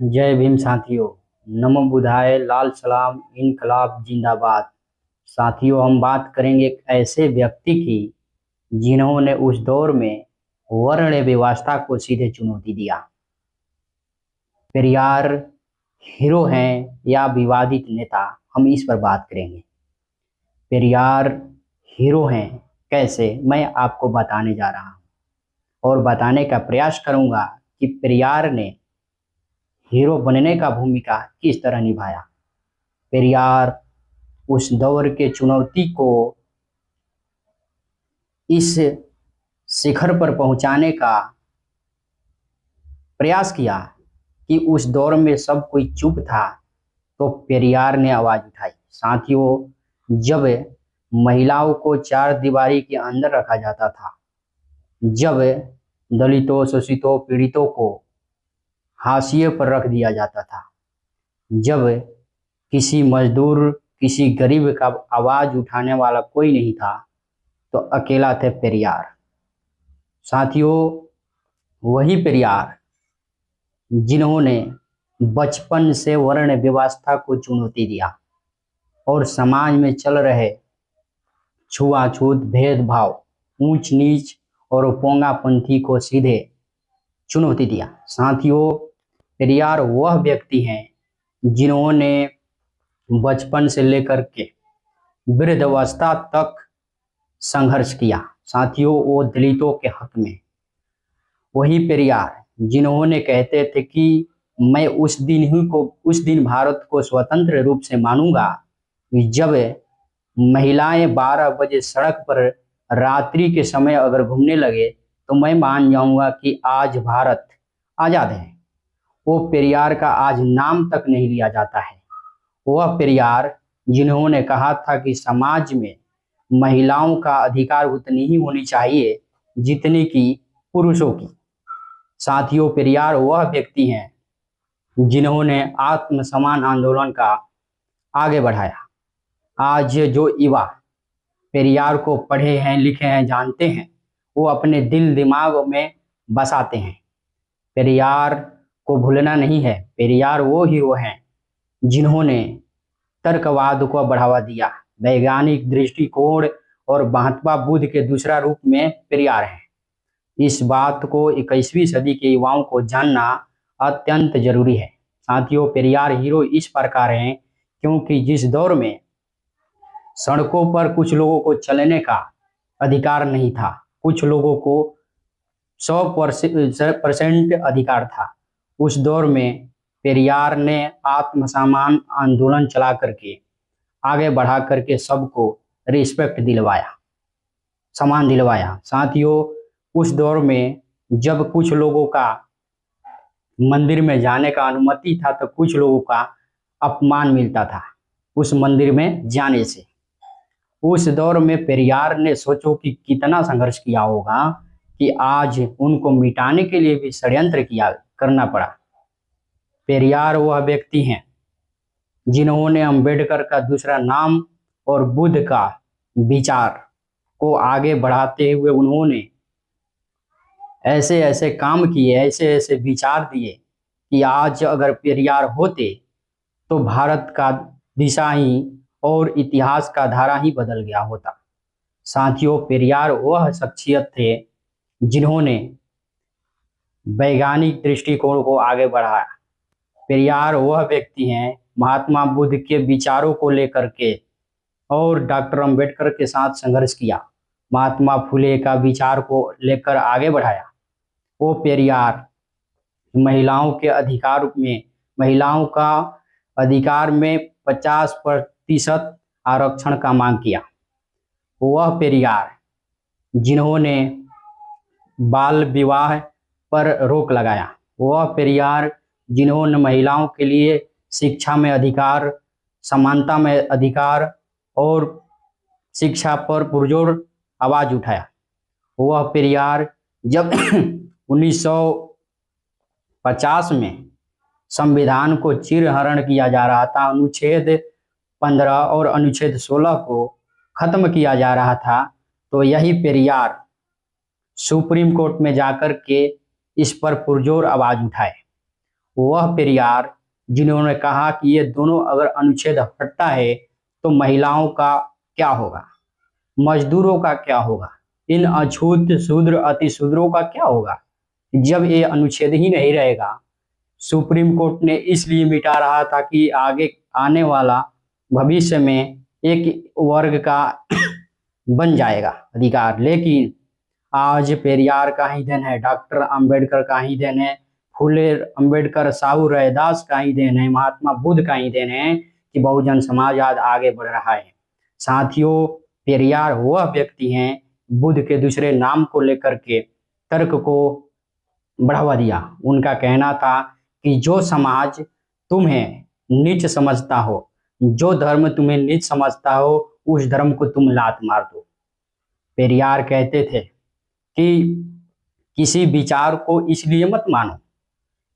जय भीम साथियों। नमो बुधाय, लाल सलाम, इनकलाब जिंदाबाद। साथियों, हम बात करेंगे एक ऐसे व्यक्ति की जिन्होंने उस दौर में वर्ण व्यवस्था को सीधे चुनौती दिया। पेरियार हीरो हैं या विवादित नेता, हम इस पर बात करेंगे। पेरियार हीरो हैं कैसे, मैं आपको बताने जा रहा हूँ और बताने का प्रयास करूंगा कि पेरियार ने हीरो बनने का भूमिका किस तरह निभाया। पेरियार उस दौर के चुनौती को इस शिखर पर पहुंचाने का प्रयास किया कि उस दौर में सब कोई चुप था, तो पेरियार ने आवाज उठाई। साथियों, जब महिलाओं को चार दीवारी के अंदर रखा जाता था, जब दलितों, शोषितों, पीड़ितों को हाशिए पर रख दिया जाता था, जब किसी मजदूर, किसी गरीब का आवाज उठाने वाला कोई नहीं था, तो अकेला थे पेरियार। साथियों, वही पेरियार जिन्होंने बचपन से वर्ण व्यवस्था को चुनौती दिया और समाज में चल रहे छुआछूत, भेदभाव, ऊंच नीच और उपोंगापंथी को सीधे चुनौती दिया। साथियों, पेरियार वह व्यक्ति हैं जिन्होंने बचपन से लेकर के वृद्धावस्था तक संघर्ष किया। साथियों, वो दलितों के हक में। वही पेरियार जिन्होंने कहते थे कि मैं उस दिन भारत को स्वतंत्र रूप से मानूंगा जब महिलाएं 12 बजे सड़क पर रात्रि के समय अगर घूमने लगे, तो मैं मान जाऊंगा कि आज भारत आजाद है। वो पेरियार का आज नाम तक नहीं लिया जाता है। वह पेरियार जिन्होंने कहा था कि समाज में महिलाओं का अधिकार उतनी ही होनी चाहिए जितनी की पुरुषों की। साथियों, पेरियार वह व्यक्ति हैं जिन्होंने आत्मसम्मान आंदोलन का आगे बढ़ाया। आज जो युवा पेरियार को पढ़े हैं, लिखे हैं, जानते हैं, वो अपने दिल दिमाग में बसाते हैं। पेरियार को भूलना नहीं है। पेरियार वो हीरो हैं जिन्होंने तर्कवाद को बढ़ावा दिया, वैज्ञानिक दृष्टिकोण और महात्मा बुद्ध के दूसरा रूप में पेरियार हैं। इस बात को 21वीं सदी के युवाओं को जानना अत्यंत जरूरी है। साथियों, पेरियार हीरो इस प्रकार हैं क्योंकि जिस दौर में सड़कों पर कुछ लोगों को चलने का अधिकार नहीं था, कुछ लोगों को 100% अधिकार था, उस दौर में पेरियार ने आत्मसम्मान आंदोलन चला करके आगे बढ़ा करके सबको रिस्पेक्ट दिलवाया, सम्मान दिलवाया। साथियों, उस दौर में जब कुछ लोगों का मंदिर में जाने का अनुमति था, तो कुछ लोगों का अपमान मिलता था उस मंदिर में जाने से। उस दौर में पेरियार ने सोचो कि कितना संघर्ष किया होगा कि आज उनको मिटाने के लिए भी षड्यंत्र किया करना पड़ा। पेरियार वह व्यक्ति हैं जिन्होंने अंबेडकर का दूसरा नाम और बुद्ध का विचार को आगे बढ़ाते हुए उन्होंने ऐसे ऐसे काम किए, ऐसे ऐसे विचार दिए कि आज अगर पेरियार होते तो भारत का दिशा ही और इतिहास का धारा ही बदल गया होता। साथियों, पेरियार वह शख्सियत थे जिन्होंने वैज्ञानिक दृष्टिकोण को आगे बढ़ाया। पेरियार वह व्यक्ति हैं महात्मा बुद्ध के विचारों को लेकर के और डॉक्टर अंबेडकर के साथ संघर्ष किया, महात्मा फुले का विचार को लेकर आगे बढ़ाया। वो पेरियार महिलाओं के अधिकार में, महिलाओं का अधिकार में 50% आरक्षण का मांग किया। वह पेरियार जिन्होंने बाल विवाह पर रोक लगाया। वह पेरियार जिन्होंने महिलाओं के लिए शिक्षा में अधिकार, समानता में अधिकार और शिक्षा पर पुरजोर आवाज उठाया। वह पेरियार जब 1950 में संविधान को चीरहरण किया जा रहा था, अनुच्छेद 15 और अनुच्छेद 16 को खत्म किया जा रहा था, तो यही पेरियार सुप्रीम कोर्ट में जाकर के इस पर पुरजोर आवाज उठाए। वह पेरियार जिन्होंने कहा कि ये दोनों अगर अनुच्छेद हटता है तो महिलाओं का क्या होगा, मजदूरों का क्या होगा, इन अछूत शूद्र अतिशूद्रों का क्या होगा जब ये अनुच्छेद ही नहीं रहेगा। सुप्रीम कोर्ट ने इसलिए मिटा रहा था कि आगे आने वाला भविष्य में एक वर्ग का बन जाएगा अधिकार, लेकिन आज पेरियार का ही देन है, डॉक्टर अंबेडकर का ही देन है, फुले अंबेडकर, साहू रैदास का ही देन है, महात्मा बुद्ध का ही देन है कि बहुजन समाज आज आगे बढ़ रहा है। साथियों, पेरियार वह व्यक्ति हैं बुद्ध के दूसरे नाम को लेकर के तर्क को बढ़ावा दिया। उनका कहना था कि जो समाज तुम्हें नीच समझता हो, जो धर्म तुम्हें नीच समझता हो, उस धर्म को तुम लात मार दो। पेरियार कहते थे कि किसी विचार को इसलिए मत मानो,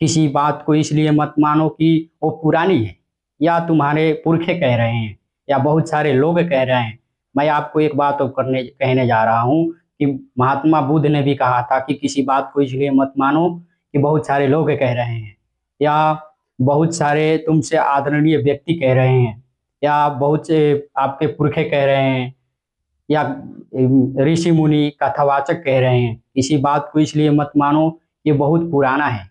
किसी बात को इसलिए मत मानो कि वो पुरानी है या तुम्हारे पुरखे कह रहे हैं या बहुत सारे लोग कह रहे हैं। मैं आपको एक बात कहने जा रहा हूँ कि महात्मा बुद्ध ने भी कहा था कि किसी बात को इसलिए मत मानो कि बहुत सारे लोग कह रहे हैं या बहुत सारे तुमसे आदरणीय व्यक्ति कह रहे हैं या बहुत से आपके पुरखे कह रहे हैं या ऋषि मुनि कथावाचक कह रहे हैं। किसी बात को इसलिए मत मानो ये बहुत पुराना है।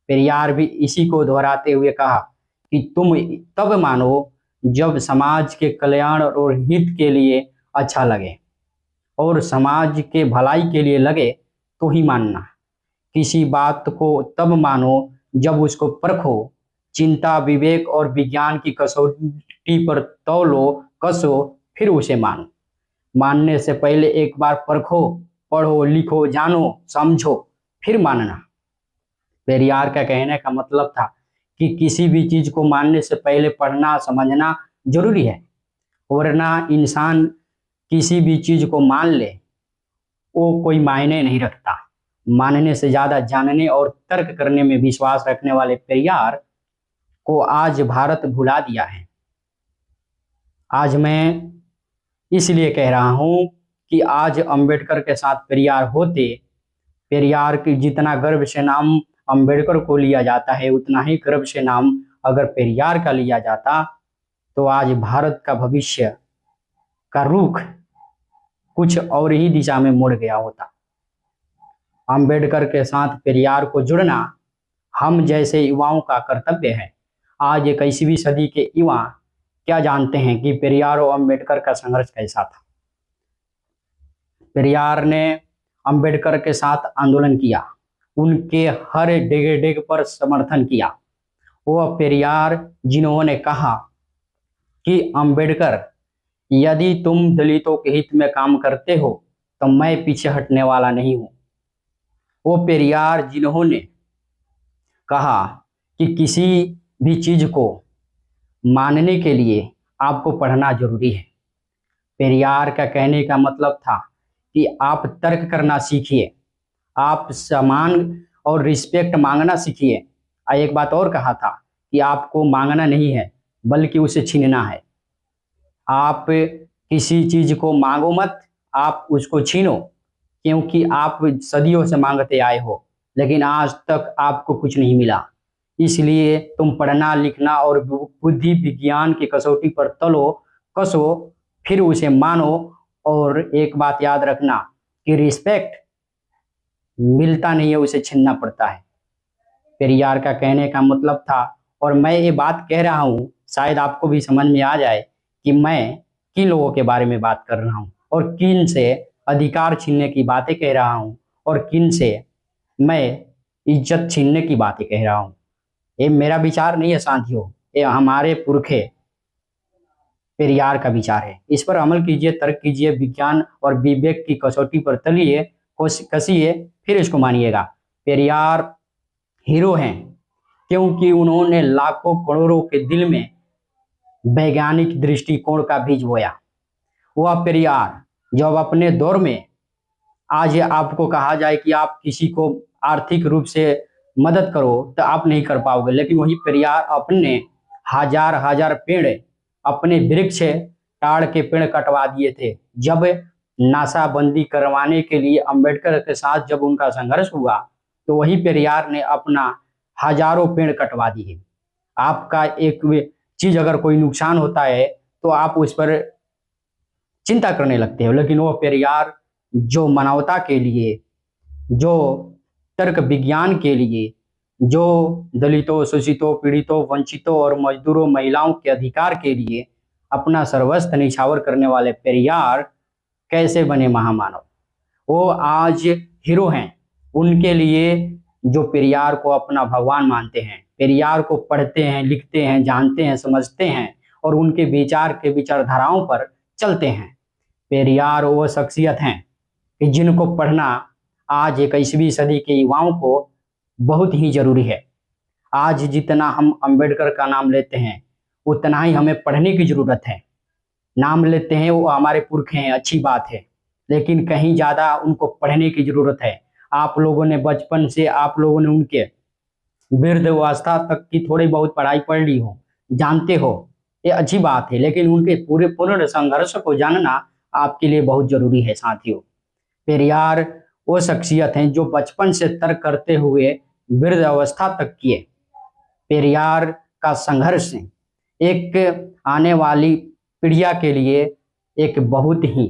पेरियार भी इसी को दोहराते हुए कहा कि तुम तब मानो जब समाज के कल्याण और हित के लिए अच्छा लगे और समाज के भलाई के लिए लगे तो ही मानना। किसी बात को तब मानो जब उसको परखो, चिंता विवेक और विज्ञान की कसौटी पर तौलो कसो, फिर उसे मानो। मानने से पहले एक बार परखो, पढ़ो, लिखो, जानो, समझो, फिर मानना। पेरियार का कहने का मतलब था कि किसी भी चीज को मानने से पहले पढ़ना समझना जरूरी है, वरना इंसान किसी भी चीज को मान ले वो कोई मायने नहीं रखता। मानने से ज्यादा जानने और तर्क करने में विश्वास रखने वाले पेरियार को आज भारत भुला दिया है। आज मैं इसलिए कह रहा हूं कि आज अंबेडकर के साथ पेरियार होते, पेरियार की जितना गर्व से नाम अंबेडकर को लिया जाता है उतना ही गर्व से नाम अगर पेरियार का लिया जाता तो आज भारत का भविष्य का रुख कुछ और ही दिशा में मुड़ गया होता। अंबेडकर के साथ पेरियार को जुड़ना हम जैसे युवाओं का कर्तव्य है। आज 21वीं सदी के युवा क्या जानते हैं कि पेरियार और अंबेडकर का संघर्ष कैसा था। पेरियार ने अंबेडकर के साथ आंदोलन किया, उनके हर डेग डेग पर समर्थन किया। वह पेरियार जिन्होंने कहा कि अंबेडकर, यदि तुम दलितों के हित में काम करते हो तो मैं पीछे हटने वाला नहीं हूं। वो पेरियार जिन्होंने कहा कि किसी भी चीज को मानने के लिए आपको पढ़ना जरूरी है। पेरियार का कहने का मतलब था कि आप तर्क करना सीखिए, आप सम्मान और रिस्पेक्ट मांगना सीखिए। एक बात और कहा था कि आपको मांगना नहीं है बल्कि उसे छीनना है। आप किसी चीज को मांगो मत, आप उसको छीनो, क्योंकि आप सदियों से मांगते आए हो लेकिन आज तक आपको कुछ नहीं मिला। इसलिए तुम पढ़ना लिखना और बुद्धि विज्ञान की कसौटी पर तलो कसो, फिर उसे मानो। और एक बात याद रखना कि रिस्पेक्ट मिलता नहीं है, उसे छीनना पड़ता है। पेरियार का कहने का मतलब था, और मैं ये बात कह रहा हूँ शायद आपको भी समझ में आ जाए कि मैं किन लोगों के बारे में बात कर रहा हूँ और किन से अधिकार छीनने की बातें कह रहा हूँ और किन से मैं इज्जत छीनने की बातें कह रहा हूँ। ये मेरा विचार नहीं है साथियों, ये हमारे पुरखे पेरियार का विचार है। इस पर अमल कीजिए, तर्क कीजिए, विज्ञान और विवेक की कसौटी पर तलिए, कसिए, फिर इसको मानिएगा। पेरियार हीरो हैं क्योंकि उन्होंने लाखों करोड़ों के दिल में वैज्ञानिक दृष्टिकोण का बीज बोया। वह पेरियार जब अपने दौर में आज आपको कहा जाए कि आप किसी को आर्थिक रूप से मदद करो तो आप नहीं कर पाओगे, लेकिन वही पेरियार अपने हजार हजार पेड़, अपने वृक्ष ताड़ के पेड़ कटवा दिए थे। जब नाशाबंदी करवाने के लिए अंबेडकर के साथ जब उनका संघर्ष हुआ तो वही पेरियार ने अपना हजारों पेड़ कटवा दिए। आपका एक चीज अगर कोई नुकसान होता है तो आप उस पर चिंता करने लगते हो, लेकिन वो पेरियार जो मानवता के लिए, जो तर्क विज्ञान के लिए, जो दलितों, शोषितों, पीड़ितों, वंचितों और मजदूरों, महिलाओं के अधिकार के लिए अपना सर्वस्व निछावर करने वाले पेरियार कैसे बने महामानव। वो आज हीरो हैं। उनके लिए जो पेरियार को अपना भगवान मानते हैं, पेरियार को पढ़ते हैं, लिखते हैं, जानते हैं, समझते हैं और उनके विचार के विचारधाराओं पर चलते हैं, पेरियार वो शख्सियत हैं कि जिनको पढ़ना आज 21वीं सदी के युवाओं को बहुत ही जरूरी है। आज जितना हम अंबेडकर का नाम लेते हैं उतना ही हमें पढ़ने की जरूरत है। नाम लेते हैं, वो हमारे पुरख हैं, अच्छी बात है, लेकिन कहीं ज्यादा उनको पढ़ने की जरूरत है। आप लोगों ने बचपन से, आप लोगों ने उनके वृद्धावस्था तक की थोड़ी बहुत पढ़ाई पढ़ ली हो, जानते हो, ये अच्छी बात है, लेकिन उनके पूरे पूर्ण संघर्ष को जानना आपके लिए बहुत जरूरी है साथियों। पेरियार वो शख्सियत हैं जो बचपन से तर्क करते हुए वृद्ध अवस्था तक किए। पेरियार का संघर्ष एक आने वाली पीढ़िया के लिए एक बहुत ही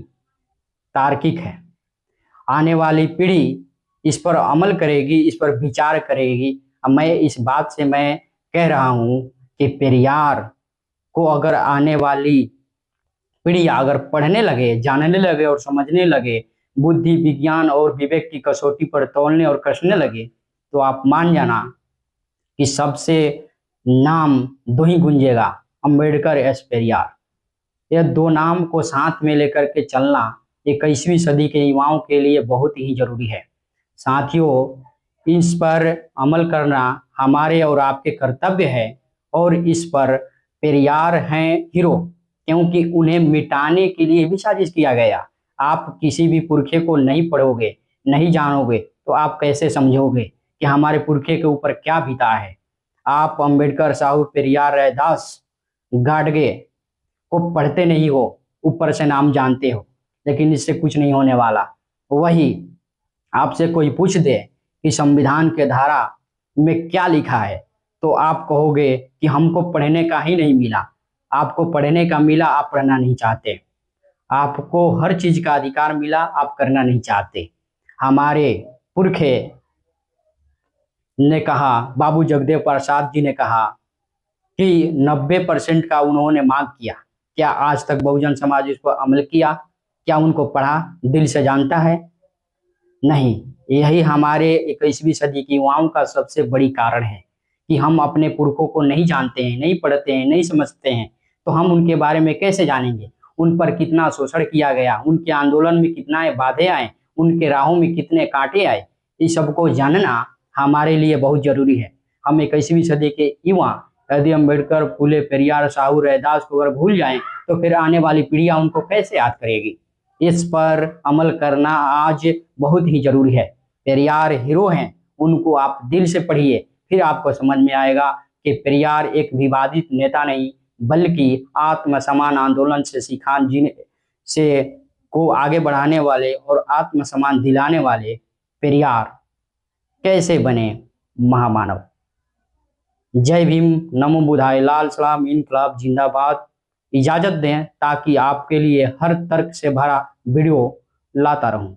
तार्किक है। आने वाली पीढ़ी इस पर अमल करेगी, इस पर विचार करेगी। अब मैं इस बात से मैं कह रहा हूँ कि पेरियार को अगर आने वाली पीढ़ी अगर पढ़ने लगे, जानने लगे और समझने लगे, बुद्धि, विज्ञान और विवेक की कसौटी पर तौलने और कसने लगे, तो आप मान जाना कि सबसे नाम दो ही गूंजेगा, अंबेडकर एस पेरियार। यह दो नाम को साथ में लेकर के चलना 21वीं सदी के युवाओं के लिए बहुत ही जरूरी है साथियों। इस पर अमल करना हमारे और आपके कर्तव्य है और इस पर पेरियार हैं हीरो, क्योंकि उन्हें मिटाने के लिए भी साजिश किया गया। आप किसी भी पुरखे को नहीं पढ़ोगे, नहीं जानोगे, तो आप कैसे समझोगे कि हमारे पुरखे के ऊपर क्या बीता है। आप अंबेडकर, साहू, पेरियार, रैदास, गाडगे को पढ़ते नहीं हो, ऊपर से नाम जानते हो, लेकिन इससे कुछ नहीं होने वाला। वही आपसे कोई पूछ दे कि संविधान के धारा में क्या लिखा है, तो आप कहोगे कि हमको पढ़ने का ही नहीं मिला। आपको पढ़ने का मिला, आप पढ़ना नहीं चाहते। आपको हर चीज का अधिकार मिला, आप करना नहीं चाहते। हमारे पुरखे ने कहा, बाबू जगदेव प्रसाद जी ने कहा कि 90% का उन्होंने मांग किया। क्या आज तक बहुजन समाज इस पर अमल किया? क्या उनको पढ़ा, दिल से जानता है? नहीं। यही हमारे 21वीं सदी की युवाओं का सबसे बड़ी कारण है कि हम अपने पुरखों को नहीं जानते हैं, नहीं पढ़ते हैं, नहीं समझते हैं, तो हम उनके बारे में कैसे जानेंगे? उन पर कितना शोषण किया गया, उनके आंदोलन में कितना बाधे आए, उनके राहों में कितने कांटे आए, इस सबको जानना हमारे लिए बहुत जरूरी है। हम 21वीं सदी के युवा यदि अम्बेडकर, फूले, पेरियार, साहू, रैदास को अगर भूल जाएं तो फिर आने वाली पीढ़ियां उनको कैसे याद करेगी? इस पर अमल करना आज बहुत ही जरूरी है। पेरियार हीरो हैं, उनको आप दिल से पढ़िए, फिर आपको समझ में आएगा कि पेरियार एक विवादित नेता नहीं, बल्कि आत्मसम्मान आंदोलन से सिखान जीने से को आगे बढ़ाने वाले और आत्मसम्मान दिलाने वाले पेरियार कैसे बने महामानव। जय भीम, नमो बुद्धाय, लाल सलाम, इनकलाब जिंदाबाद। इजाजत दें ताकि आपके लिए हर तर्क से भरा वीडियो लाता रहूं।